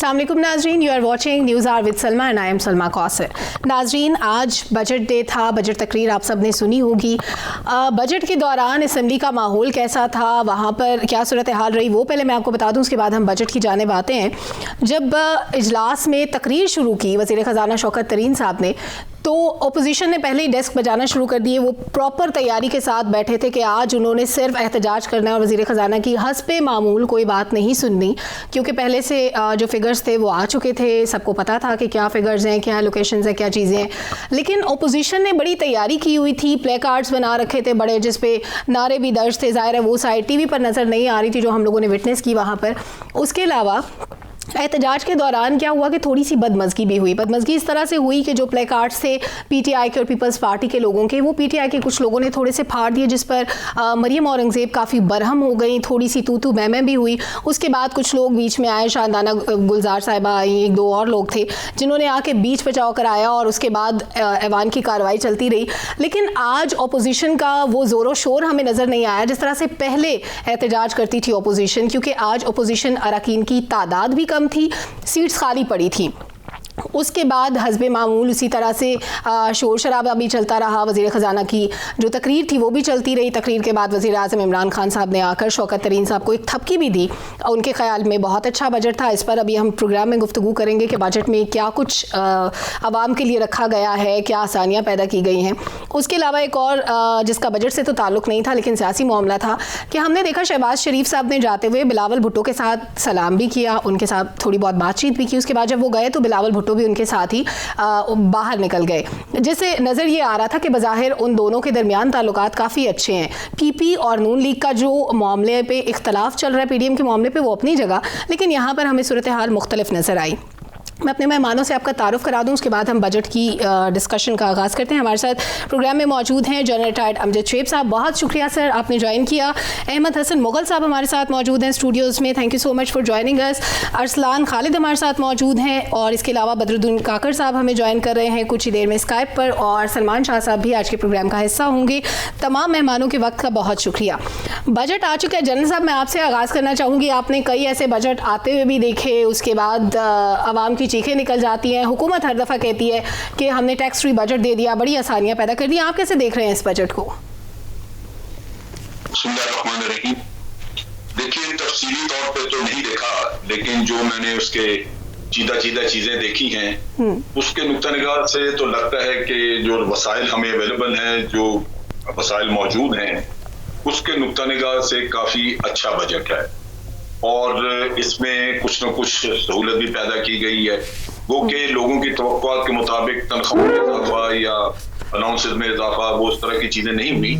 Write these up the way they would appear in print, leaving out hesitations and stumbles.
अस्सलाम वालेकुम नाजरीन, you are watching news R with Salma and I am Salma Kausar. नाजरीन, आज बजट डे था, बजट तकरीर आप सब ने सुनी होगी। बजट के दौरान असम्बली का माहौल कैसा था, वहाँ पर क्या सूरत हाल रही, वो पहले मैं आपको बता दूँ, उसके बाद हम बजट की जानिब आते हैं। जब इजलास में तकरीर शुरू की वज़ीर ख़जाना शौकत तरीन साहब ने, तो अपोजिशन ने पहले ही डेस्क बजाना शुरू कर दिए। वो प्रॉपर तैयारी के साथ बैठे थे कि आज उन्होंने सिर्फ एहतजाज करना है और वज़ीर ख़जाना की हस्बे मामूल कोई बात नहीं सुननी, क्योंकि पहले से जो फिगर्स थे वो आ चुके थे, सबको पता था कि क्या फिगर्स हैं, क्या लोकेशंस हैं, क्या चीज़ें हैं। लेकिन अपोजिशन ने बड़ी तैयारी की हुई थी, प्ले कार्ड्स बना रखे थे बड़े, जिस पे नारे भी दर्ज थे। ज़ाहिर है वो साइड टीवी पर नज़र नहीं आ रही थी जो हम लोगों ने विटनेस की वहाँ पर। उसके अलावा एहतजाज के दौरान क्या हुआ कि थोड़ी सी बदमज़गी भी हुई। बदमज़गी इस तरह से हुई कि जो प्ले कार्ड्स थे पीटीआई के और पीपल्स पार्टी के लोगों के, वो पीटीआई के कुछ लोगों ने थोड़े से फाड़ दिए, जिस पर मरियम औरंगज़ेब काफ़ी बरहम हो गई, थोड़ी सी तू मैं भी हुई। उसके बाद कुछ लोग बीच में आए, शानदाना गुलजार साहिबा आई, एक दो और लोग थे जिन्होंने आके बीच बचाव कराया और उसके बाद ऐवान की कार्रवाई चलती रही। लेकिन आज अपोजिशन का वो ज़ोर शोर हमें नज़र नहीं आया जिस तरह से पहले एहतजाज करती थी अपोजिशन, क्योंकि आज अपोजिशन अरकान की तादाद भी कम थी, सीट्स खाली पड़ी थी। उसके बाद हस्बे मामूल उसी तरह से शोर शराबा भी चलता रहा। वज़ीर ख़जाना की जो तकरीर थी वो भी चलती रही। तकरीर के बाद वज़ीर आज़म इमरान खान साहब ने आकर शौकत तरीन साहब को एक थपकी भी दी। उनके ख़्याल में बहुत अच्छा बजट था। इस पर अभी हम प्रोग्राम में गुफ्तगू करेंगे कि बजट में क्या कुछ आवाम के लिए रखा गया है, क्या आसानियाँ पैदा की गई हैं। उसके अलावा एक और जिसका बजट से तो ताल्लुक़ नहीं था लेकिन सियासी मामला था कि हमने देखा शहबाज शरीफ साहब ने जाते हुए बिलावल भुट्टो के साथ सलाम भी किया, उनके साथ थोड़ी बहुत बातचीत भी की। उसके बाद जब वो गए तो बिलावल भुट्टो भी उनके साथ ही बाहर निकल गए, जिससे नज़र ये आ रहा था कि बज़ाहिर उन दोनों के दरमियान ताल्लुकात काफ़ी अच्छे हैं। पीपी और नून लीग का जो मामले पे इख्तलाफ चल रहा है, पीडीएम के मामले पे, वो अपनी जगह, लेकिन यहाँ पर हमें सूरत हाल मुख्तलिफ नज़र आई। मैं अपने मेहमानों से आपका तारुफ करा दूं, उसके बाद हम बजट की डिस्कशन का आगाज़ करते हैं। हमारे साथ प्रोग्राम में मौजूद हैं जनरल रिटायर्ड अमजद शेब साहब, बहुत शुक्रिया सर आपने ज्वाइन किया। अहमद हसन मुगल साहब हमारे साथ मौजूद हैं स्टूडियोज़ में, thank you so much for joining us. Arsalan Khalid हमारे साथ मौजूद हैं और इसके अलावा बदरुद्दीन काकर साहब हमें ज्वाइन कर रहे हैं कुछ ही देर में स्काइप पर, और सलमान शाह साहब भी आज के प्रोग्राम का हिस्सा होंगे। तमाम मेहमानों के वक्त का बहुत शुक्रिया। बजट आ चुका है। जनरल साहब, मैं आपसे आगाज़ करना चाहूँगी। आपने कई ऐसे बजट आते हुए भी देखे, उसके बाद आवाम की चीखें निकल जाती हैं। हुकूमत हर दफ़ा कहती है कि हमने टैक्स फ्री बजट दे दिया, बड़ी आसानियां पैदा कर दी। आप कैसे देख रहे हैं इस बजट को? देखिए, तफसीली तौर पे तो नहीं देखा, लेकिन जो मैंने उसके चीदा चीज़ें देखी हैं उसके नुक्ता निगाह से तो लगता है कि जो वसाइल हमें अवेलेबल हैं, जो वसाइल मौजूद हैं, उसके नुक्ता निगाह से काफ़ी अच्छा बजट है और इसमें कुछ न कुछ सहूलत भी पैदा की गई है। वो कि लोगों की तवक्कुआत के मुताबिक तनख्वाह में इजाफा या अलाउंसेस में इजाफा, वो उस तरह की चीजें नहीं हुई,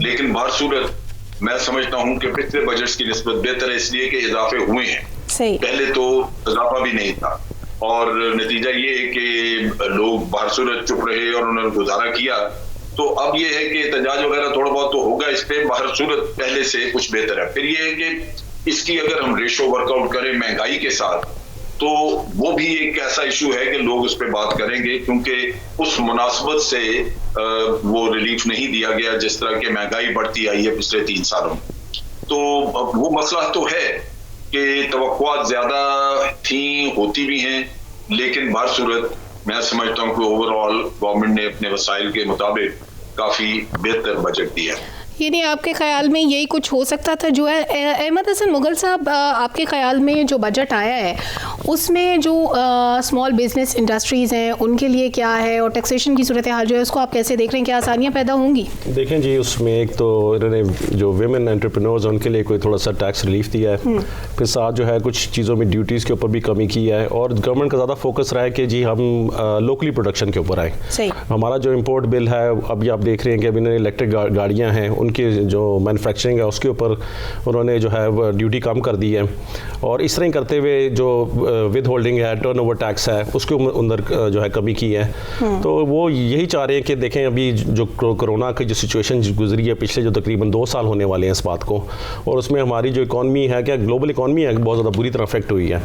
लेकिन बहरसूरत मैं समझता हूँ कि पिछले बजट की निस्बत बेहतर है, इसलिए कि इजाफे हुए हैं। पहले तो इजाफा भी नहीं था और नतीजा ये है कि लोग बहरसूरत चुप रहे और उन्होंने गुजारा किया। तो अब ये है कि एहतजाज वगैरह थोड़ा बहुत तो होगा, इस पर बहरसूरत पहले से कुछ बेहतर है। फिर ये है कि इसकी अगर हम रेशो वर्कआउट करें महंगाई के साथ, तो वो भी एक ऐसा इशू है कि लोग उस पर बात करेंगे, क्योंकि उस मुनासबत से वो रिलीफ नहीं दिया गया जिस तरह की महंगाई बढ़ती आई है पिछले 3 सालों में। तो वो मसला तो है कि तवक्कुआत ज्यादा थी, होती भी हैं, लेकिन बहरसूरत मैं समझता हूँ कि ओवरऑल गवर्नमेंट ने अपने वसाइल के मुताबिक काफी बेहतर बजट दिया है। यानी आपके ख्याल में यही कुछ हो सकता था जो है? अहमद हसन मुगल साहब, आपके ख्याल में जो बजट आया है उसमें जो स्मॉल बिजनेस इंडस्ट्रीज़ हैं उनके लिए क्या है, और टैक्सेशन की सूरत हाल जो है उसको आप कैसे देख रहे हैं, क्या आसानियाँ पैदा होंगी? देखें जी, उसमें एक तो इन्होंने जो वेमेन एंटरप्रेन्योर्स उनके लिए कोई थोड़ा सा टैक्स रिलीफ दिया है, फिर साथ जो है कुछ चीज़ों में ड्यूटीज़ के ऊपर भी कमी की है, और गवर्नमेंट का ज़्यादा फोकस रहा है कि जी हम लोकली प्रोडक्शन के ऊपर आए। हमारा जो इम्पोर्ट बिल है, अभी आप देख रहे हैं कि अभी इलेक्ट्रिक गाड़ियाँ हैं, उनकी जो मैन्युफैक्चरिंग है उसके ऊपर उन्होंने जो है ड्यूटी कम कर दी है, और इस तरह ही करते हुए जो विद होल्डिंग है, टर्नओवर टैक्स है, उसके अंदर जो है कमी की है। तो वो यही चाह रहे हैं कि देखें अभी जो कोरोना की जो सिचुएशन गुजरी है, पिछले जो तकरीबन 2 साल होने वाले हैं इस बात को, और उसमें हमारी जो इकॉनमी है, क्या ग्लोबल इकॉनमी है, बहुत ज़्यादा बुरी तरह अफेक्ट हुई है।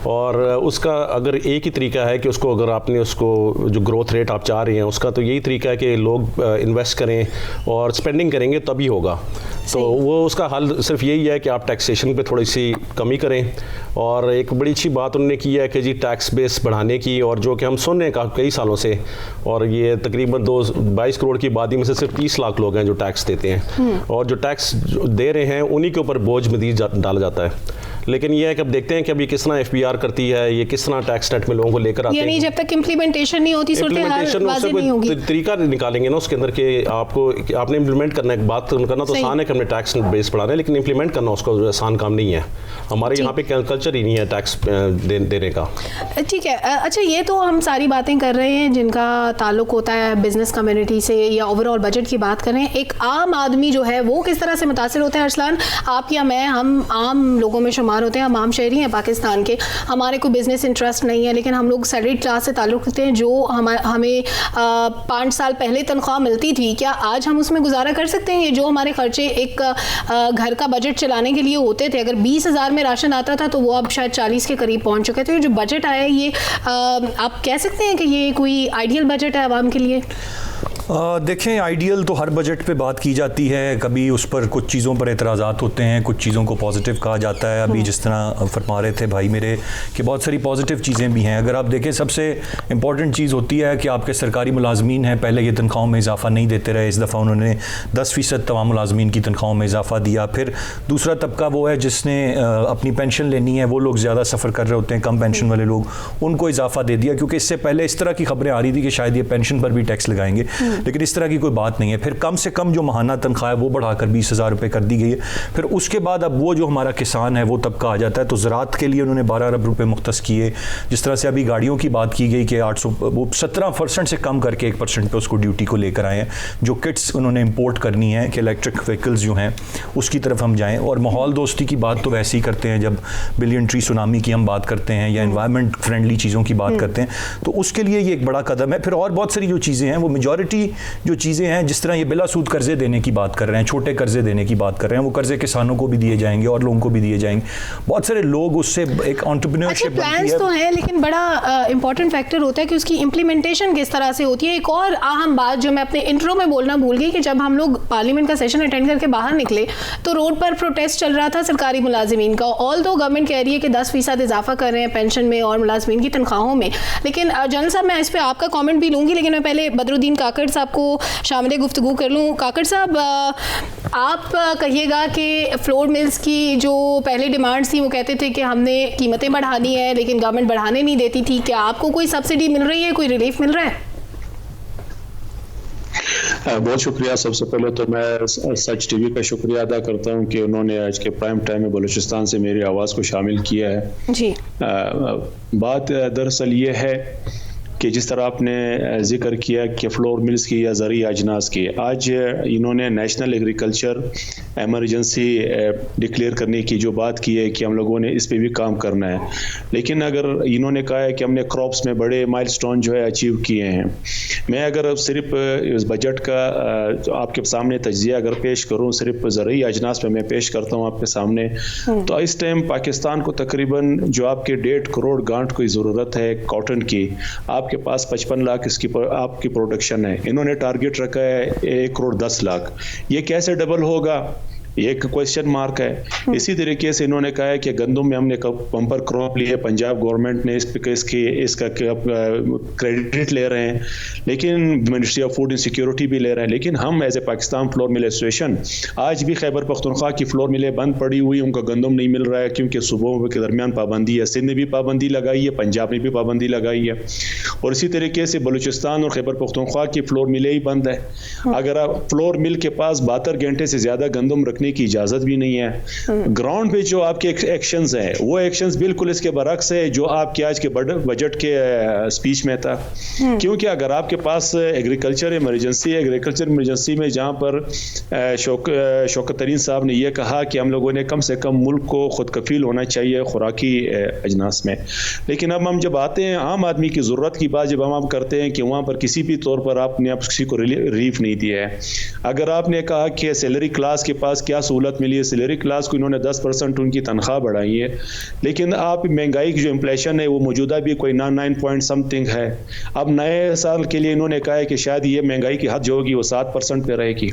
और उसका अगर एक ही तरीका है कि उसको अगर आपने उसको जो ग्रोथ रेट आप चाह रहे हैं उसका, तो यही तरीका है कि लोग इन्वेस्ट करें और स्पेंडिंग करेंगे तभी होगा। तो वो उसका हल सिर्फ यही है कि आप टैक्सेशन पे थोड़ी सी कमी करें। और एक बड़ी अच्छी बात उन्होंने की है कि जी टैक्स बेस बढ़ाने की, और जो कि हम सुन रहे हैं कई सालों से, और ये तकरीबन 22 करोड़ की आबादी में से सिर्फ 30 लाख लोग हैं जो टैक्स देते हैं, और जो टैक्स दे रहे हैं उन्हीं के ऊपर बोझ मज़ीद डाला जाता है। लेकिन ये है कि अब देखते हैं कि अभी किस तरह FBR करती है, ये किस तरह टैक्स नेट में लोगों को लेकर आते हैं। यानी जब तक इम्प्लीमेंटेशन नहीं होती, तरीका निकालेंगे ना उसके अंदर कि आपने इम्प्लीमेंट करना है। बात करना तो आसान है कि हमने टैक्स बेस बढ़ाना है, लेकिन इम्प्लीमेंट करना उसका आसान काम नहीं है। हमारे यहाँ पे कल्चर ही नहीं है टैक्स देने का। ठीक है, अच्छा ये तो हम सारी बातें कर रहे हैं जिनका ताल्लुक होता है बिजनेस कम्युनिटी से, या ओवरऑल बजट की बात करें। एक आम आदमी जो है वो किस तरह से मुतासिर होता है? अरसलान, आप या मैं, हम आम लोगों में शुमार होते हैं, हम आम शहरी हैं पाकिस्तान के, हमारे कोई बिजनेस इंटरेस्ट नहीं है, लेकिन हम लोग सैलरी क्लास से ताल्लुक़ रखते हैं। जो हमें 5 साल पहले तनख्वाह मिलती थी, क्या आज हम उसमें गुजारा कर सकते हैं? ये जो हमारे खर्चे एक घर का बजट चलाने के लिए होते थे, अगर 20,000 में राशन आता था तो वो अब शायद 40 के करीब पहुंच चुके थे। जो बजट आया है ये आप कह सकते हैं कि ये कोई आइडियल बजट है आवाम के लिए? देखें, आइडियल तो हर बजट पे बात की जाती है, कभी उस पर कुछ चीज़ों पर एतराज़ात होते हैं, कुछ चीज़ों को पॉजिटिव कहा जाता है। अभी जिस तरह फरमा रहे थे भाई मेरे कि बहुत सारी पॉजिटिव चीज़ें भी हैं। अगर आप देखें, सबसे इम्पॉर्टेंट चीज़ होती है कि आपके सरकारी मुलाजमीन हैं, पहले ये तनख्वाहों में इजाफा नहीं देते रहे, इस दफ़ा उन्होंने 10% तमाम मुलाजमीन की तनख्वाहों में इजाफा दिया। फिर दूसरा तबका वो है जिसने अपनी पेंशन लेनी है, वो लोग ज़्यादा सफ़र कर रहे होते हैं, कम पेंशन वाले लोग, उनको इजाफा दे दिया, क्योंकि इससे पहले इस तरह की खबरें आ रही थी कि शायद ये पेंशन पर भी टैक्स लगाएंगे, लेकिन इस तरह की कोई बात नहीं है। फिर कम से कम जो माहाना तनख्वाह है वो बढ़ाकर 20,000 रुपये कर दी गई है। फिर उसके बाद अब वो जो हमारा किसान है वो तबका आ जाता है, तो ज़राअत के लिए उन्होंने 12 अरब रुपये मुख्तस किए। जिस तरह से अभी गाड़ियों की बात की गई कि 17% से कम करके 1% पे उसको ड्यूटी को लेकर आए हैं। जो किट्स उन्होंने इम्पोर्ट करनी है कि इलेक्ट्रिक व्हीकल्स जो हैं उसकी तरफ हम जाएँ। और माहौल दोस्ती की बात तो वैसे ही करते हैं जब बिलियन ट्री सुनामी की हम बात करते हैं या एनवायरनमेंट फ्रेंडली चीज़ों की बात करते हैं, तो उसके लिए ये एक बड़ा कदम है। फिर और बहुत सारी जो चीज़ें हैं वो मेजॉरिटी जो चीज़ें हैं, जिस तरह ये बिला सूद कर्जे देने की बात कर रहे हैं, छोटे कर्जे देने की बात कर रहे हैं, वो कर्जे किसानों को भी दिए जाएंगे और लोगों को भी दिए जाएंगे। बहुत सारे लोग उससे एक एंटरप्रेन्योरशिप प्लान्स तो हैं, लेकिन बड़ा इंपॉर्टेंट फैक्टर होता है कि उसकी इंप्लीमेंटेशन किस तरह से होती है। एक और अहम बात जो मैं अपने इंट्रो में बोलना भूल गई कि जब हम लोग पार्लियामेंट का सेशन अटेंड करके बाहर निकले तो रोड पर प्रोटेस्ट चल रहा था सरकारी मुलाजिमीन का। ऑल दो गवर्नमेंट कह रही है कि 10% इजाफा कर रहे हैं पेंशन में और मुलाजिमीन की तनख्वाहों में, लेकिन जनरल साहब मैं इस पर आपका कॉमेंट भी लूँगी, लेकिन मैं पहले बदरुद्दीन काकड़ साहब को शामिल गुफ्तगू कर लूँ। काकड़ साहब, आप कहिएगा कि फ्लोर मिल्स की जो पहले डिमांड्स थी वो कहते थे कि हमने कीमतें बढ़ानी है, लेकिन गवर्नमेंट बढ़ाने नहीं देती थी। क्या आपको कोई सब्सिडी मिल रही है, कोई रिलीफ मिल रहा है? बहुत शुक्रिया। सबसे पहले तो मैं सच टीवी का शुक्रिया अदा करता हूं कि उन्होंने आज के प्राइम टाइम में बलूचिस्तान से मेरी आवाज़ को शामिल किया है जी। बात दरअसल ये है कि जिस तरह आपने जिक्र किया कि फ्लोर मिल्स की या ज़रूरी अजनास की, आज इन्होंने नेशनल एग्रीकल्चर एमरजेंसी डिक्लेयर करने की जो बात की है कि हम लोगों ने इस पे भी काम करना है, लेकिन अगर इन्होंने कहा है कि हमने क्रॉप्स में बड़े माइलस्टोन जो है अचीव किए हैं, मैं अगर सिर्फ इस बजट का आपके सामने तज्जिया अगर पेश करूँ, सिर्फ ज़रूरी अजनास पे मैं पेश करता हूँ आपके सामने, तो इस टाइम पाकिस्तान को तकरीबन जो आपके 1.5 करोड़ गांठ की ज़रूरत है कॉटन की, आपके पास 55 लाख इसकी आपकी प्रोडक्शन है। इन्होंने टारगेट रखा है 1 करोड़ 10 लाख। ये कैसे डबल होगा, एक क्वेश्चन मार्क है। इसी तरीके से इन्होंने कहा है कि गंदम में हमने बम्पर क्रॉप ली है, पंजाब गवर्नमेंट ने इसका क्रेडिट ले रहे हैं, लेकिन मिनिस्ट्री ऑफ फूड सिक्योरिटी भी ले रहे हैं, लेकिन हम as a Pakistan flour mill association आज भी खैबर पख्तूनख्वा की फ्लोर मिलें बंद पड़ी हुई, उनका गंदम नहीं मिल रहा है क्योंकि सूबों के दरमियान पाबंदी है। सिंध ने भी पाबंदी लगाई है, पंजाब ने भी पाबंदी लगाई है, और इसी तरीके से बलूचिस्तान और खैबर पख्तूनख्वा की फ्लोर मिलें ही बंद है। अगर आप फ्लोर मिल के पास 72 घंटे से ज़्यादा गंदम रखने की इजाजत भी नहीं है। ग्राउंड पे जो आपके एक्शंस हैं वो एक्शंस बिल्कुल इसके बरक्स है जो आपके आज के बजट के स्पीच में था, क्योंकि अगर आपके पास एग्रीकल्चर इमरजेंसी में जहां पर शौकत तरीन साहब ने यह कहा कि हम लोगों ने कम से कम मुल्क को खुद कफील होना चाहिए खुराकी अजनास में, लेकिन अब हम जब आते हैं आम आदमी की ज़रूरत की बात जब हम करते हैं कि वहाँ पर किसी भी तौर पर आपने आप किसी को रिलीफ नहीं दिया है। अगर आपने कहा कि सैलरी क्लास के पास क्या सहूलत मिली है, सैलरी क्लास को इन्होंने 10% उनकी तनख्वाह बढ़ाई है, लेकिन आप महंगाई की जो इन्फ्लेशन है वो मौजूदा भी कोई 9 पॉइंट समथिंग है। अब नए साल के लिए इन्होंने कहा है कि शायद ये महंगाई की हद जो होगी वो 7% पे रहेगी।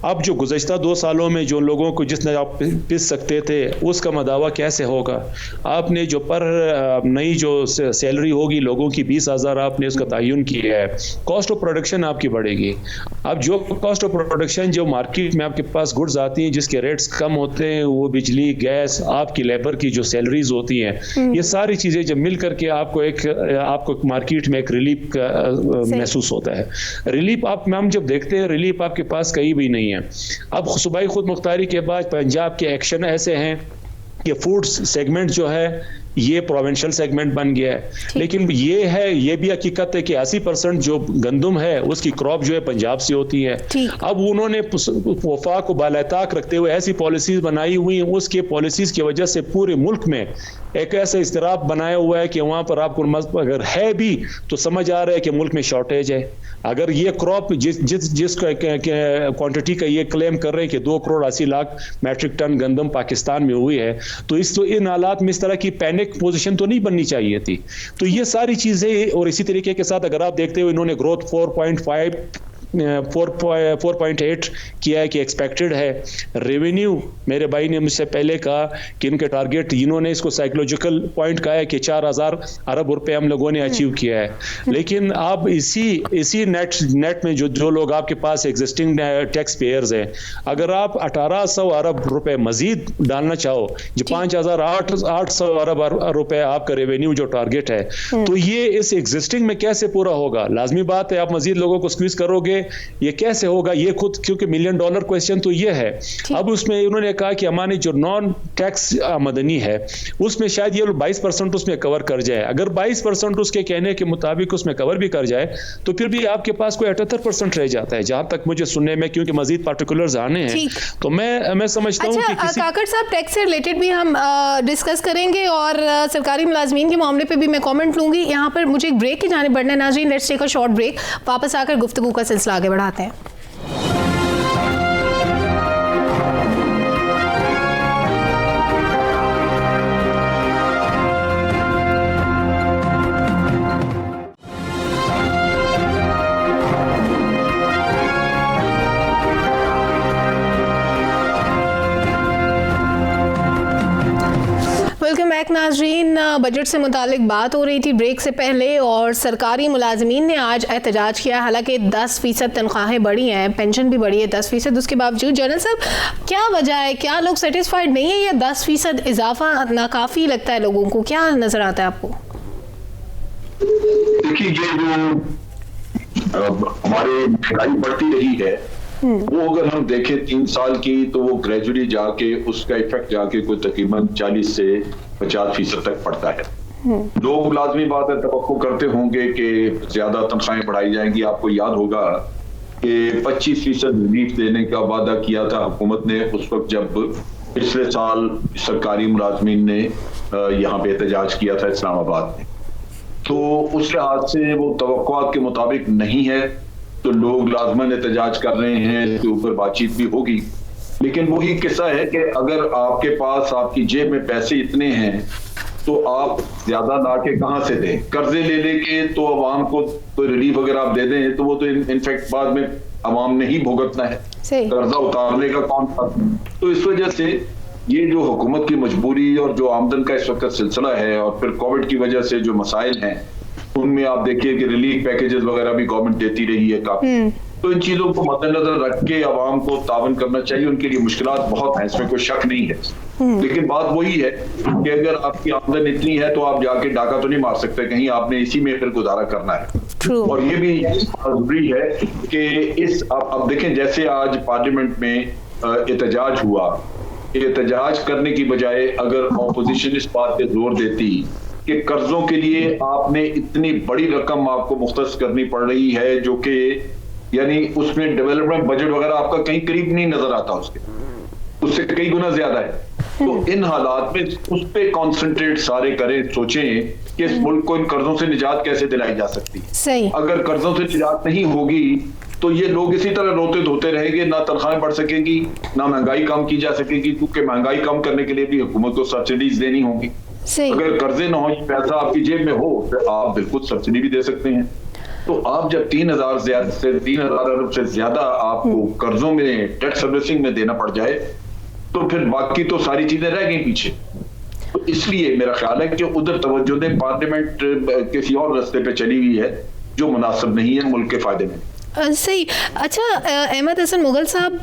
अब जो गुज़श्ता 2 सालों में जो लोगों को जितना आप पिस सकते थे उसका मदावा कैसे होगा? आपने जो पर नई जो सैलरी होगी लोगों की 20,000 आपने उसका तयन किया है, कॉस्ट ऑफ प्रोडक्शन आपकी बढ़ेगी। अब जो कॉस्ट ऑफ प्रोडक्शन जो मार्केट में आपके पास गुड्स आती हैं जिसके रेट्स कम होते हैं, वो बिजली, गैस, आपकी लेबर की जो सैलरीज होती हैं, ये सारी चीज़ें जब मिल करके आपको मार्केट में एक रिलीफ महसूस होता है। रिलीफ हम जब देखते हैं रिलीफ आपके पास कहीं भी नहीं है। अब सूबाई खुद मुख्तारी के बाद पंजाब के एक्शन ऐसे हैं कि फूड सेगमेंट जो है ये प्रोविंशियल सेगमेंट बन गया है, लेकिन ये भी हकीकत है कि 80% जो गंदम है उसकी क्रॉप जो है पंजाब से होती है। अब उन्होंने वफाक को बालाताक रखते हुए ऐसी पॉलिसीज बनाई हुई हैं, उसके पॉलिसीज की वजह से पूरे मुल्क में एक ऐसा इस्तिराब बनाया हुआ है कि वहाँ पर आपको अगर है भी तो समझ आ रहा है कि मुल्क में शॉर्टेज है। अगर ये क्रॉप जिस क्वांटिटी का ये क्लेम कर रहे हैं कि 2 करोड़ 80 लाख मैट्रिक टन गंदम पाकिस्तान में हुई है, तो इन हालात में इस तरह की पैनिक पोजीशन तो नहीं बननी चाहिए थी। तो ये सारी चीज़ें, और इसी तरीके के साथ अगर आप देखते हो इन्होंने ग्रोथ 4.8 किया है कि एक्सपेक्टेड है। रेवेन्यू मेरे भाई ने मुझसे पहले कहा कि इनके टारगेट, इन्होंने इसको साइकोलॉजिकल पॉइंट कहा है कि 4,000 अरब रुपए हम लोगों ने अचीव किया है। लेकिन आप इसी नेट में जो लोग आपके पास एग्जिस्टिंग टैक्स पेयर्स हैं, अगर आप 1,800 अरब रुपए मजीद डालना चाहो, जो 5,800 अरब रुपए आपका रेवेन्यू जो टारगेट है, तो ये इस एग्जिस्टिंग में कैसे पूरा होगा? लाजमी बात है आप मजीद लोगों को स्क्वीज करोगे, ये कैसे होगा? ये खुद क्योंकि $1 मिलियन क्वेश्चन तो ये है। अब उसमें उन्होंने कहा कि हमारी जो नॉन टैक्स आमदनी है उसमें शायद ये 22% उसमें कवर कर जाए। अगर 22% उसके कहने के मुताबिक उसमें कवर भी कर जाए तो फिर भी आपके पास कोई 78% रह जाता है, जहां तक मुझे सुनने में, क्योंकि मजीद पार्टिकुलर्स आने हैं। तो मैं समझता हूं कि काकड़ साहब, टैक्स से रिलेटेड भी हम डिस्कस करेंगे और सरकारी मुलाजमीन के मामले पे भी मैं कमेंट लूंगी। यहाँ पर मुझे एक ब्रेक की जाने बढ़ना है नाज़रीन, let's take a short break, वापस आकर गुफ्तगू का सिलसिला आगे बढ़ाते हैं। वेलकम बैक नाजरीन, बजट से मुतालिक बात हो रही थी ब्रेक से पहले, और सरकारी मुलाजमीन ने आज एहतजाज किया। हालांकि 10% तनख्वाहें बढ़ी हैं, पेंशन भी बढ़ी है 10%, उसके बावजूद जनरल साहब क्या वजह है? क्या लोग सेटिस्फाइड नहीं है या 10% इजाफा नाकाफ़ी लगता है लोगों को? क्या नज़र आता है आपको? देखिए, ये जो हमारे महंगाई बढ़ती रही है वो अगर हम देखें 3 साल की, तो वो ग्रेजुअली जाके उसका इफेक्ट जाके कोई तकरीबन 40 से 50% तक पड़ता है। लोग लाजमी बात है तवक्को करते होंगे कि ज्यादा तनख्वाहें बढ़ाई जाएंगी। आपको याद होगा कि 25% रिलीफ देने का वादा किया था हुकूमत ने उस वक्त जब पिछले साल सरकारी मुलाजमीन ने यहाँ पे एहतजाज किया था इस्लामाबाद में। तो उस लिहाज से वो तवक्कुआत के मुताबिक नहीं है, तो लोग लाजमन एहतजाज कर रहे हैं, इसके ऊपर बातचीत भी होगी। लेकिन वही किस्सा है कि अगर आपके पास आपकी जेब में पैसे इतने हैं तो आप ज्यादा ला के कहाँ से दें? कर्जे ले लेके तो अवाम को कोई रिलीफ अगर आप दे दें तो वो तो इनफैक्ट बाद में अवाम ने ही भुगतना है, कर्जा उतारने का कौन था? तो इस वजह से ये जो हुकूमत की मजबूरी और जो आमदन का इस वक्त सिलसिला है, और फिर कोविड की वजह से जो मसाइल हैं, उनमें आप देखिए कि रिलीफ पैकेजेस वगैरह भी गवर्नमेंट देती रही है काफी। तो इन चीजों को मद्देनजर रख के आवाम को तावन करना चाहिए। उनके लिए मुश्किलात बहुत हैं, इसमें कोई शक नहीं है। लेकिन बात वही है कि अगर आपकी आमदन इतनी है तो आप जाके डाका तो नहीं मार सकते कहीं, आपने इसी में फिर गुजारा करना है। और ये भी जरूरी है कि इस अब देखें, जैसे आज पार्लियामेंट में एहतजाज हुआ, एहतजाज करने की बजाय अगर ऑपोजिशन इस बात पे जोर देती कि कर्जों के लिए आपने इतनी बड़ी रकम आपको मुख्तस करनी पड़ रही है, जो कि यानी उसमें डेवलपमेंट बजट वगैरह आपका कहीं करीब नहीं नजर आता, उससे कई गुना ज्यादा है। तो इन हालात में उस पे कॉन्सेंट्रेट सारे करें, सोचें कि इस मुल्क को इन कर्जों से निजात कैसे दिलाई जा सकती है। अगर कर्जों से निजात नहीं होगी तो ये लोग इसी तरह रोते धोते रहेंगे, ना तनख्वाहें बढ़ सकेगी, ना महंगाई कम की जा सकेगी, क्योंकि महंगाई कम करने के लिए भी हुकूमत को सब्सिडीज देनी होंगी। अगर कर्जे ना हो, पैसा आपकी जेब में हो, तो आप बिल्कुल सब्सिडी भी दे सकते हैं। तो आप जब 3,000 अरब से ज्यादा आपको कर्जों में डेट सर्विसिंग में देना पड़ जाए तो फिर बाकी तो सारी चीजें रह गई पीछे। तो इसलिए मेरा ख्याल है कि उधर तवज्जो दें, पार्लियामेंट किसी और रास्ते पे चली हुई है जो मुनासिब नहीं है मुल्क के फायदे में। सही। अच्छा अहमद हसन मुगल साहब,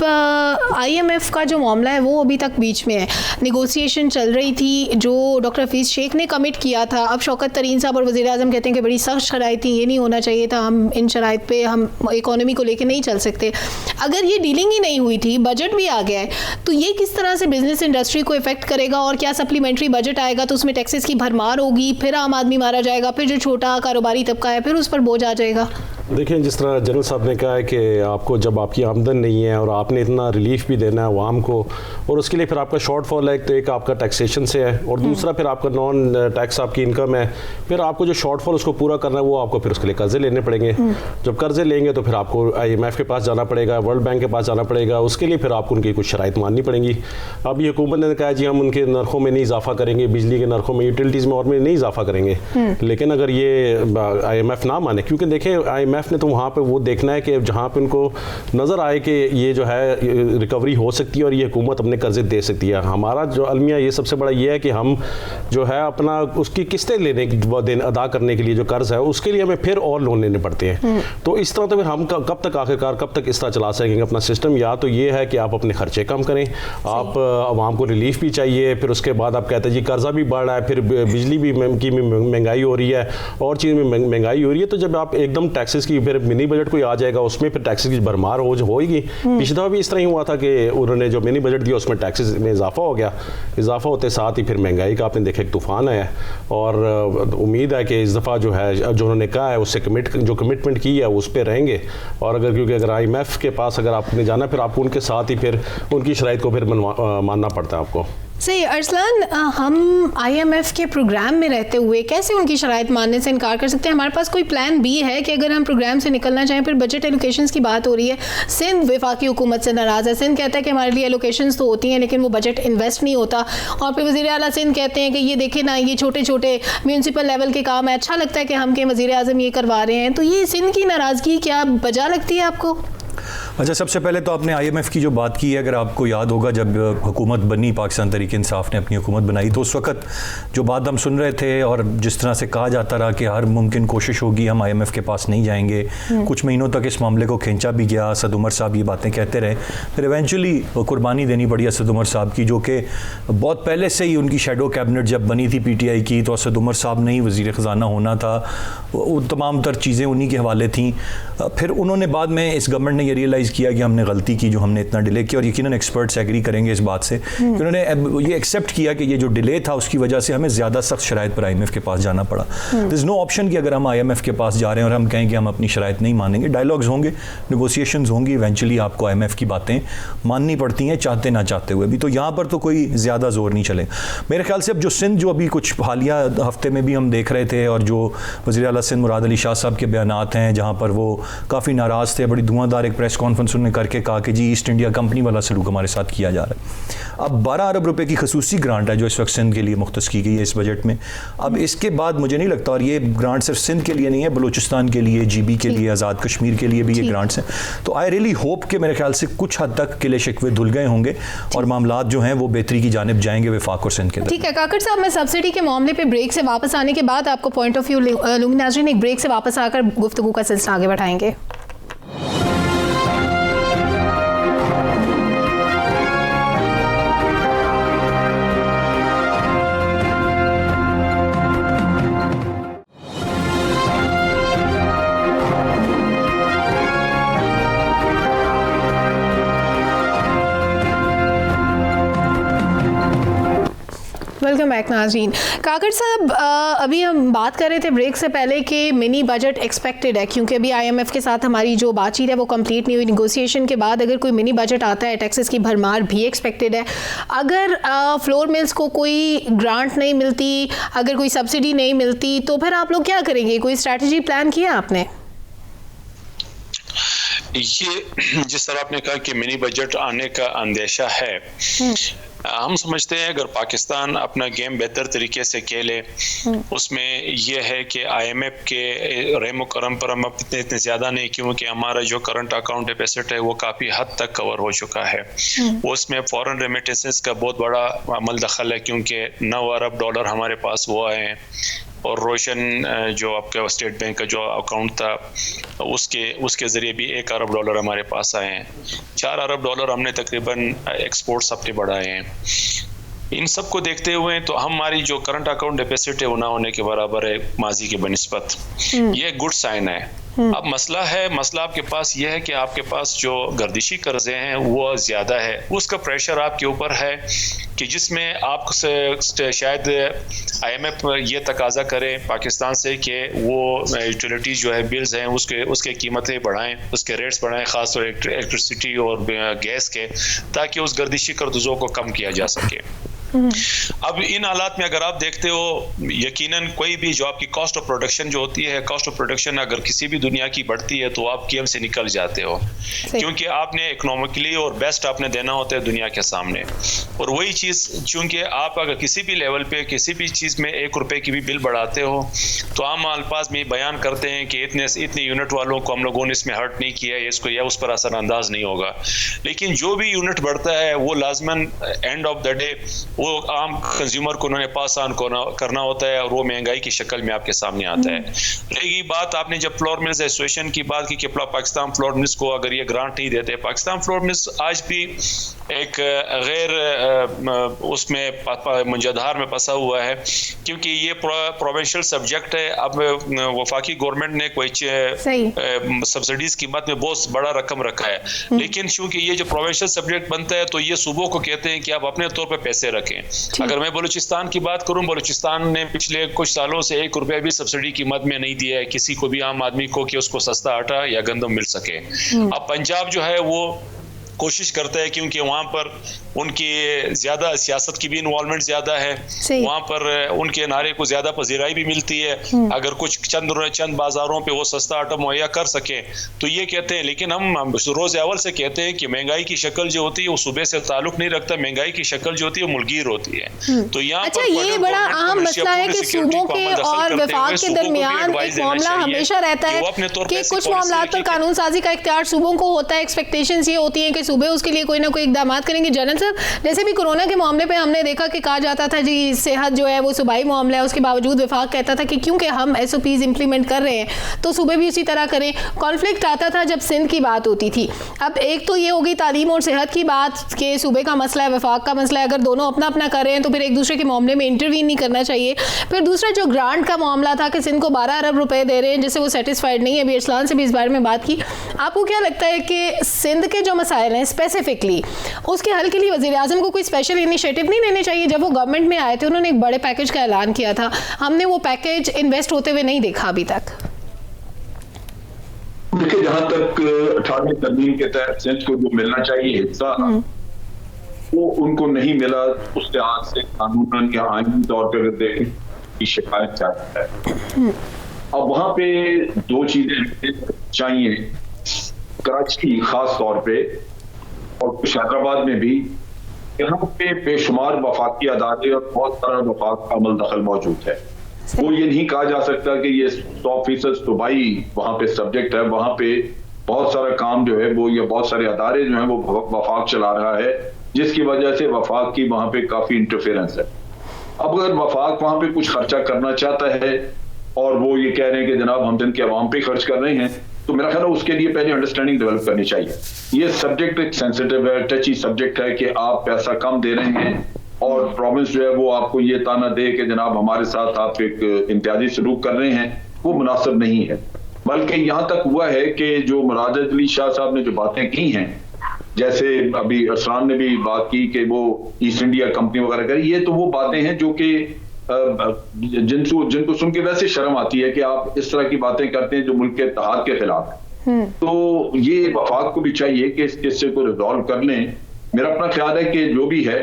IMF का जो मामला है वो अभी तक बीच में है, निगोसिएशन चल रही थी जो डॉक्टर हफीज़ शेख ने कमिट किया था। अब शौकत तरीन साहब और वज़ीर आज़म कहते हैं कि बड़ी सख्त शराइत थी, ये नहीं होना चाहिए था, हम इन शराइत पे हम इकोनॉमी को लेके नहीं चल सकते। अगर ये डीलिंग ही नहीं हुई थी, बजट भी आ गया है, तो ये किस तरह से बिजनेस इंडस्ट्री को इफेक्ट करेगा? और क्या सप्लीमेंट्री बजट आएगा तो उसमें टैक्सेस की भरमार होगी, फिर आम आदमी मारा जाएगा, फिर जो छोटा कारोबारी तबका है फिर उस पर बोझ आ जाएगा? देखिए, जिस तरह जनरल साहब ने कहा है कि आपको जब आपकी आमदन नहीं है और आपने इतना रिलीफ भी देना है अवाम को, और उसके लिए फिर आपका शॉर्टफॉल है, तो एक आपका टैक्सेशन से है और दूसरा फिर आपका नॉन टैक्स आपकी इनकम है, फिर आपको जो शॉर्टफॉल उसको पूरा करना है वो आपको फिर उसके लिए कर्जे लेने पड़ेंगे। जब कर्जे लेंगे तो फिर आपको IMF के पास जाना पड़ेगा, वर्ल्ड बैंक के पास जाना पड़ेगा, उसके लिए फिर आपको उनकी कुछ शराइत माननी पड़ेंगी। अब ये हुकूमत ने कहा जी हम उनके नरखों में नहीं इजाफा करेंगे, बिजली के नरखों में, यूटिलिटीज़ में और में नहीं इजाफा करेंगे। लेकिन अगर ये IMF ना माने, क्योंकि देखें IMF ने तो वहाँ पर वो देखना है कि जहाँ पे उनको नज़र आए कि ये जो है रिकवरी हो सकती है और ये हुकूमत अपने कर्जे दे सकती है। हमारा जो अलमिया ये सबसे बड़ा ये है कि हम जो है अपना उसकी किस्तें लेने अदा करने के लिए जो कर्ज है उसके लिए हमें फिर और लोन लेने पड़ते हैं। तो इस तरह तो फिर हम कब तक आखिरकार कब तक इस तरह चला सकेंगे अपना सिस्टम? या तो ये है कि आप अपने खर्चे कम करें, आप आवाम को रिलीफ भी चाहिए, फिर उसके बाद आप कहते हैं जी कर्जा भी बढ़ रहा है, फिर बिजली भी की महंगाई हो रही है और चीज़ में महंगाई हो रही है। तो जब आप एकदम टैक्सेस की फिर मिनी बजट कोई आ जाएगा उसमें फिर टैक्सेस की भरमार होगी। पिछली दफा भी इस तरह ही हुआ था कि उन्होंने जो मिनी बजट दिया उसमें टैक्सेस में इजाफा हो गया, इजाफा होते साथ ही फिर महंगाई का आपने देखा एक तूफान आया। और उम्मीद है कि इस दफ़ा जो है जो उन्होंने कहा है उससे कमिटमेंट की है उस पर रहेंगे। और अगर क्योंकि अगर IMF के पास अगर आपने जाना फिर आपको उनके साथ ही फिर उनकी शराइत को फिर मानना पड़ता है आपको। सही। अरसलान, हम IMF के प्रोग्राम में रहते हुए कैसे उनकी शराइत मानने से इनकार कर सकते हैं? हमारे पास कोई प्लान B है कि अगर हम प्रोग्राम से निकलना चाहें? फिर बजट एलोकेशंस की बात हो रही है, सिंध वफाकी हुकूमत से नाराज़ है, सिंध कहता है कि हमारे लिए एलोकेशंस तो होती हैं लेकिन वो बजट इन्वेस्ट नहीं होता। और फिर वज़ीर आला सिंध कहते हैं कि ये देखें ना, ये छोटे छोटे म्यूनसिपल लेवल के काम है, अच्छा लगता है कि हम के वज़ीर आज़म ये करवा रहे हैं। तो ये सिंध की नाराज़गी क्या वजह लगती है आपको? अच्छा, सबसे पहले तो आपने IMF की जो बात की है, अगर आपको याद होगा जब हुकूमत बनी, पाकिस्तान तहरीक इंसाफ ने अपनी हुकूमत बनाई, तो उस वक्त जो बात हम सुन रहे थे और जिस तरह से कहा जाता रहा कि हर मुमकिन कोशिश होगी हम IMF के पास नहीं जाएंगे, कुछ महीनों तक इस मामले को खींचा भी गया। असद उमर साहब ये बातें कहते रहे, फिर इवेंचुअली कुर्बानी देनी पड़ी असद उमर साहब की, जो कि बहुत पहले से ही उनकी शेडो कैबिनेट जब बनी थी PTI की तो असद उमर साहब ने ही वज़ीर ख़जाना होना था, वो तमाम तर चीज़ें उन्हीं के हवाले थीं। फिर उन्होंने बाद में इस गवर्नमेंट ने ये रियलाइज़ किया कि हमने गलती की जो हमने इतना डिले किया, और यकीनन एक्सपर्ट्स एग्री करेंगे इस बात से कि उन्होंने ये एक्सेप्ट किया कि ये जो डिले था उसकी वजह से हमें ज़्यादा सख्त शराइत पर IMF के पास जाना पड़ा। देयर इज़ नो ऑप्शन कि अगर हम IMF के पास जा रहे हैं और हम कहें कि हम अपनी शराइत नहीं मानेंगे, डायलॉग्स होंगे, नेगोशिएशंस होंगी, इवेंचुअली आपको IMF की बातें माननी पड़ती हैं चाहते ना चाहते हुए भी। तो यहाँ पर तो कोई ज़्यादा जोर नहीं चले मेरे ख्याल से। अब जो सिंध जो अभी कुछ हालिया हफ्ते में भी हम देख रहे थे और जो वज़ीर आला सिंध मुराद अली शाह साहब के बयानात हैं जहाँ पर वो काफ़ी नाराज़ थे, बड़ी धुआंधार एक प्रेस कॉन्फ्रेंस उन्होंने करके कहा कि जी ईस्ट इंडिया कंपनी वाला सलूक हमारे साथ किया जा रहा है। अब 12 अरब रुपए की खसूसी ग्रांट है जो इस वक्त सिंध के लिए मुख्तस की गई है इस बजट में। अब इसके बाद मुझे नहीं लगता, और ये ग्रांट सिर्फ सिंध के लिए नहीं है, बलूचिस्तान के लिए, GB के लिए, आज़ाद कश्मीर के लिए भी ये ग्रांट्स हैं। तो आई रियली होप कि मेरे ख्याल से कुछ हद तक किले शिकवे धुल गए होंगे और मामलात जो हैं वो बेहतरी की जानिब जाएंगे वफाक और सिंध के। ठीक है काकड़ साहब, मैं सब्सिडी के मामले पे ब्रेक से वापस आने के बाद आपको पॉइंट ऑफ व्यू लूंगी। नाज़रीन, एक ब्रेक से वापस आकर गुफ्तगू का सिलसिला आगे बढ़ाएंगे। वेलकम बैक नाज़रीन। काकड़ साहब, अभी हम बात कर रहे थे ब्रेक से पहले कि मिनी बजट एक्सपेक्टेड है, क्योंकि अभी IMF के साथ हमारी जो बातचीत है वो कंप्लीट नहीं हुई। निगोशिएशन के बाद अगर कोई मिनी बजट आता है, टैक्सेस की भरमार भी एक्सपेक्टेड है। अगर फ्लोर मिल्स को कोई ग्रांट नहीं मिलती, अगर कोई सब्सिडी नहीं मिलती, तो फिर आप लोग क्या करेंगे? कोई स्ट्रैटेजी प्लान किया आपने? ये जिस तरह आपने कहा कि मिनी बजट आने का अंदेशा है, हम समझते हैं अगर पाकिस्तान अपना गेम बेहतर तरीके से खेले, उसमें यह है कि IMF के रेमो करम पर हम इतने ज़्यादा नहीं, क्योंकि हमारा जो करंट अकाउंट डेफिसिट है वो काफ़ी हद तक कवर हो चुका है। उसमें फॉरेन रेमिटेंसेस का बहुत बड़ा अमल दखल है, क्योंकि 9 अरब डॉलर हमारे पास वो आए हैं, और रोशन जो आपका स्टेट बैंक का जो अकाउंट था उसके ज़रिए भी 1 अरब डॉलर हमारे पास आए हैं। 4 अरब डॉलर हमने तकरीबन एक्सपोर्ट्स अपने बढ़ाए हैं। इन सब को देखते हुए तो हमारी जो करंट अकाउंट डेफिसिट है वो ना होने के बराबर है माजी के बनिस्बत, ये गुड साइन है। अब मसला आपके पास ये है कि आपके पास जो गर्दिशी कर्जे हैं वो ज़्यादा है, उसका प्रेशर आपके ऊपर है कि जिसमें आप शायद IMF ये तकाजा करें पाकिस्तान से कि वो यूटिलिटीज़ जो है बिल्स हैं उसके कीमतें बढ़ाएं, उसके रेट्स बढ़ाएं, ख़ासतौर इलेक्ट्रिसिटी और गैस के, ताकि उस गर्दिशी कर्जों को कम किया जा सके। अब इन हालात में अगर आप देखते हो, यकीनन कोई भी जो आपकी कॉस्ट ऑफ प्रोडक्शन जो होती है, कॉस्ट ऑफ प्रोडक्शन अगर किसी भी दुनिया की बढ़ती है तो आप गेम से निकल जाते हो, क्योंकि आपने इकोनॉमिकली और बेस्ट आपने देना होता है दुनिया के सामने। और वही चीज़ चूंकि आप अगर किसी भी लेवल पे किसी भी चीज़ में 1 रुपए की भी बिल बढ़ाते हो तो आम अल्फाज में बयान करते हैं कि इतने यूनिट वालों को हम लोगों ने इसमें हर्ट नहीं किया, इसको या उस पर असरअंदाज नहीं होगा। लेकिन जो भी यूनिट बढ़ता है वो लाजमन एंड ऑफ द डे वो आम कंज्यूमर को उन्होंने पास ऑन करना होता है, और वो महंगाई की शक्ल में आपके सामने आता है। रहेगी बात, आपने जब फ्लोर मिल्स एसोसिएशन की बात की कि पाकिस्तान फ्लोर मिल्स को अगर ये ग्रांट नहीं देते, पाकिस्तान फ्लोर मिल्स आज भी एक गैर उसमें मुंजधार में फंसा हुआ है, क्योंकि ये प्रोविंशियल सब्जेक्ट है। अब वफाकी गवर्नमेंट ने कोई सब्सिडीज कीमत में बहुत बड़ा रकम रखा है, लेकिन चूंकि ये जो प्रोविंशियल सब्जेक्ट बनता है तो ये सूबों को कहते हैं कि आप अपने तौर पर पैसे रखें। अगर मैं बलूचिस्तान की बात करूं, बलूचिस्तान ने पिछले कुछ सालों से 1 रुपया भी सब्सिडी कीमत में नहीं दिया है किसी को भी आम आदमी को कि उसको सस्ता आटा या गंदम मिल सके। अब पंजाब जो है वो कोशिश करता है, क्योंकि वहाँ पर उनकी ज़्यादा सियासत की भी इन्वॉल्वमेंट ज़्यादा है, वहाँ पर उनके नारे को ज़्यादा पजीराई भी मिलती है। अगर कुछ चंद बाज़ारों पे वो सस्ता आटा मुहैया कर सके तो ये कहते हैं, लेकिन हम रोज़ अव्वल से कहते हैं कि महंगाई की शक्ल जो होती है वो सुबह से ताल्लुक नहीं रखता, महंगाई की शक्ल जो होती है मुल्कीर होती है। तो यहाँ अच्छा, ये बड़ा अहम मसला है कि सूबों के और वफाक के दरमियान एक मामला हमेशा रहता है कि कुछ मामलात पर कानून साजी का इख्तियार सूबों को होता है। एक्सपेक्टेशंस ये होती है कि सूबे उसके लिए कोई ना कोई इकदाम करेंगे। जनरल सर, जैसे भी कोरोना के मामले पे हमने देखा कि कहा जाता था जी सेहत जो है वो सूबाई मामला है, उसके बावजूद वफाक कहता था कि क्योंकि हम SOPs इंप्लीमेंट कर रहे हैं तो सूबे भी उसी तरह करें। कॉन्फ्लिक्ट आता था जब सिंध की बात होती थी। अब एक तो ये होगी तालीम और सेहत की बात कि सूबे का मसला है, वफाक का मसला है, अगर दोनों अपना अपना कर रहे हैं तो फिर एक दूसरे के मामले में इंटरवीन नहीं करना चाहिए। फिर दूसरा जो ग्रांट का मामला था कि सिंध को 12 अरब रुपए दे रहे हैं जिससे वो सेटिस्फाइड नहीं है। अभी अरसलान से भी इस बारे में बात की। आपको क्या लगता है कि सिंध के जो मसाइल हैं स्पेसिफिकली उसके हल के लिए वज़ीर-ए-आज़म को कोई स्पेशल इनिशिएटिव नहीं लेने चाहिए? जब वो गवर्नमेंट में आए थे उन्होंने एक बड़े पैकेज का ऐलान किया था, हमने वो पैकेज इन्वेस्ट होते हुए नहीं देखा अभी तक। देखिए, जहां तक 18वीं तरमीम के तहत सिंध को जो मिलना चाहिए हिस्सा वो उनको नहीं मिला, उस लिहाज से कानूनन या आईनी तौर पर देखें की शिकायत चाहता है। अब वहां पे 2 चीजें चाहिए, कराची खास तौर पे और कुछ हैदराबाद में भी, यहाँ पे बेशुमार वफाकी अदारे और बहुत सारा वफाक का अमल दखल मौजूद है। वो ये नहीं कहा जा सकता कि ये 100% सूबाई वहाँ पे सब्जेक्ट है। वहाँ पे बहुत सारा काम जो है वो, या बहुत सारे अदारे जो हैं वो वफाक चला रहा है, जिसकी वजह से वफाक की वहाँ पे काफी इंटरफेरेंस है। अब अगर वफाक वहाँ पे कुछ खर्चा करना चाहता है और वो ये कह रहे हैं कि जनाब हम दिन के अवाम पे खर्च कर रहे हैं, तो मेरा ख्याल है उसके लिए पहले अंडरस्टैंडिंग डेवलप करनी चाहिए। ये सब्जेक्ट एक सेंसिटिव है, टची सब्जेक्ट है कि आप पैसा कम दे रहे हैं और प्रोविंस जो है वो आपको ये ताना दे कि जनाब हमारे साथ आप एक इम्तियाजी सलूक कर रहे हैं, वो मुनासिब नहीं है। बल्कि यहाँ तक हुआ है कि जो मुराद अली शाह साहब ने जो बातें की हैं, जैसे अभी अरसलान ने भी बात की कि वो ईस्ट इंडिया कंपनी वगैरह करी, ये तो वो बातें हैं जो कि जिनको सुन के वैसे शर्म आती है कि आप इस तरह की बातें करते हैं जो मुल्क के इत्तेहाद के खिलाफ है। तो ये वफाक को भी चाहिए कि इस किस्से को रिजॉल्व कर लें। मेरा अपना ख्याल है कि जो भी है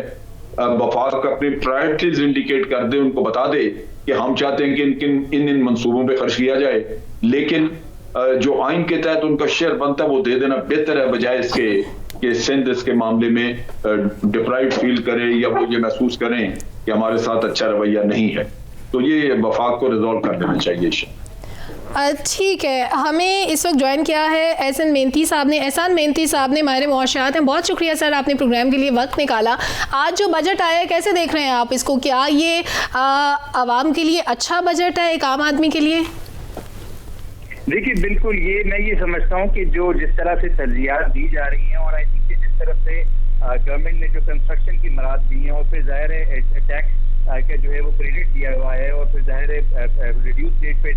वफाक अपनी प्रायोरिटीज इंडिकेट कर दे, उनको बता दे कि हम चाहते हैं कि इन मंसूबों पे खर्च किया जाए, लेकिन जो आइन के तहत उनका शेयर बनता है वो दे देना बेहतर है, बजाय इसके कि सिंध इसके मामले में डिप्राइव फील करे या वो ये महसूस करें कि हमारे साथ अच्छा रवैया नहीं है। तो ये वफाक को रिजॉल्व कर देना चाहिए। ठीक है, हमें इस वक्त ज्वाइन किया है एहसान मेहनती साहब ने, माहिर मुआशरात हैं। बहुत शुक्रिया सर, आपने प्रोग्राम के लिए वक्त निकाला। आज जो बजट आया है कैसे देख रहे हैं आप इसको? क्या ये आवाम के लिए अच्छा बजट है, एक आम आदमी के लिए? देखिए बिल्कुल, ये मैं ये समझता हूँ कि जो जिस तरह से तरजीहात दी जा रही हैं और आई थिंक कि जिस तरह से गवर्नमेंट ने जो कंस्ट्रक्शन की मराद दी हैं और फिर जाहिर है टैक्स का जो है वो क्रेडिट दिया हुआ है और फिर जाहिर है रिड्यूस रेट पे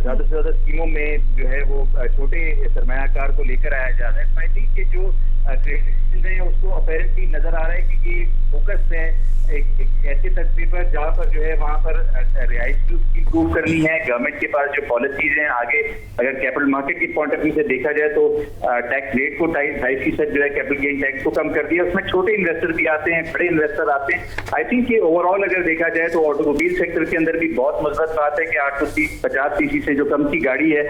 ज़्यादा से ज़्यादा स्कीमों में जो है वो छोटे सरमायाकार को लेकर आया जा रहा है। आई थिंक कि जो क्रेडिट है उसको अपेरेंटली नज़र आ रहा है कि ये फोकस है एक ऐसे तस्वीर पर जहाँ पर जो है वहाँ पर रिहाइश की उसकी इम्प्रूव करनी है। गवर्नमेंट के पास जो पॉलिसीज हैं आगे, अगर कैपिटल मार्केट के पॉइंट ऑफ व्यू से देखा जाए तो टैक्स रेट को 2.5% जो है कैपिटल गेन टैक्स को कम कर दिया। उसमें छोटे इन्वेस्टर भी आते हैं, बड़े इन्वेस्टर आते हैं। आई थिंक कि ओवरऑल अगर देखा जाए तो ऑटोमोबाइल सेक्टर के अंदर भी बहुत मजबूत बात है कि 850 सीसी से जो कम की गाड़ी है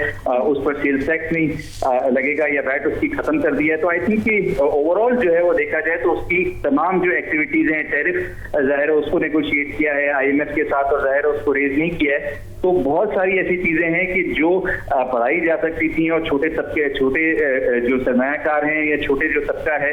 उस पर सेल्स टैक्स नहीं लगेगा या वैट उसकी खत्म कर दिया है। तो आई थिंक कि ओवरऑल जो है वो देखा जाए तो उसकी तमाम जो एक्टिविटीज हैं, टैरिफ जाहिर है उसको नेगोशिएट किया है IMF के साथ और जाहिर है उसको रेज नहीं किया है। तो बहुत सारी ऐसी चीजें हैं कि जो बढ़ाई जा सकती थी और छोटे जो सरमायाकार हैं या छोटे जो तबका है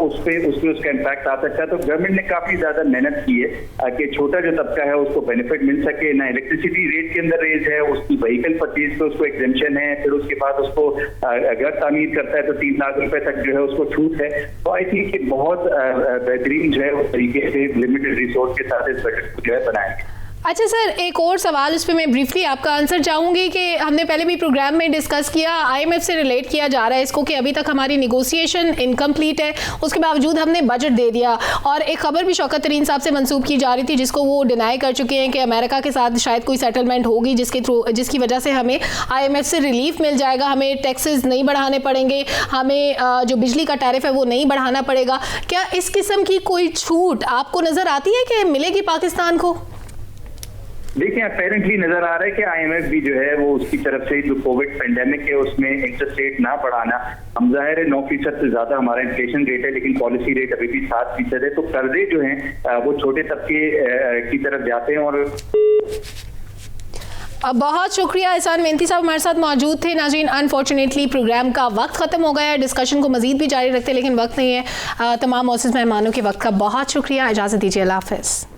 उस पे उसका इम्पैक्ट आ सकता है। तो गवर्नमेंट ने काफी ज्यादा मेहनत की है कि छोटा जो तबका है उसको बेनिफिट मिल सके। ना इलेक्ट्रिसिटी रेट के अंदर रेज है, उसकी व्हीकल परचेज पे उसको एग्जेम्पशन है, फिर उसके बाद उसको घर तामीर करता है तो 3 लाख रुपए तक जो है उसको छूट है। तो आई थिंक कि बहुत बेहतरीन जो है उस तरीके से लिमिटेड रिसोर्स के साथ इस बजट को जो है बनाएंगे। अच्छा सर, एक और सवाल उस पर मैं ब्रीफली आपका आंसर चाहूँगी कि हमने पहले भी प्रोग्राम में डिस्कस किया, IMF से रिलेट किया जा रहा है इसको कि अभी तक हमारी नेगोशिएशन इनकम्प्लीट है, उसके बावजूद हमने बजट दे दिया। और एक खबर भी शौकत तरीन साहब से मंसूब की जा रही थी जिसको वो डिनाई कर चुके हैं कि अमेरिका के साथ शायद कोई सेटलमेंट होगी जिसकी वजह से हमें IMF से रिलीफ मिल जाएगा, हमें टैक्सेस नहीं बढ़ाने पड़ेंगे, हमें जो बिजली का टैरिफ है वो नहीं बढ़ाना पड़ेगा। क्या इस किस्म की कोई छूट आपको नज़र आती है कि मिलेगी पाकिस्तान को? देखिए अपेरेंटली नजर आ रहा है कि IMF भी जो है वो उसकी तरफ से जो कोविड पेंडेमिक है उसमें इंटरेस्ट रेट ना बढ़ाना, हम जाहिर है 9% से ज्यादा हमारा इन्फ्लेशन रेट है लेकिन पॉलिसी रेट अभी भी 7% है। तो कर्जे जो हैं वो छोटे तबके की तरफ जाते हैं। और बहुत शुक्रिया, एहसान मेहनती साहब हमारे साथ मौजूद थे। नाज़रीन, अनफॉर्चुनेटली प्रोग्राम का वक्त ख़त्म हो गया है, डिस्कशन को मज़ीद भी जारी रखते लेकिन वक्त नहीं है। तमाम मौजूद मेहमानों के वक्त का बहुत शुक्रिया, इजाज़त दीजिए, अल्लाह हाफ़िज़।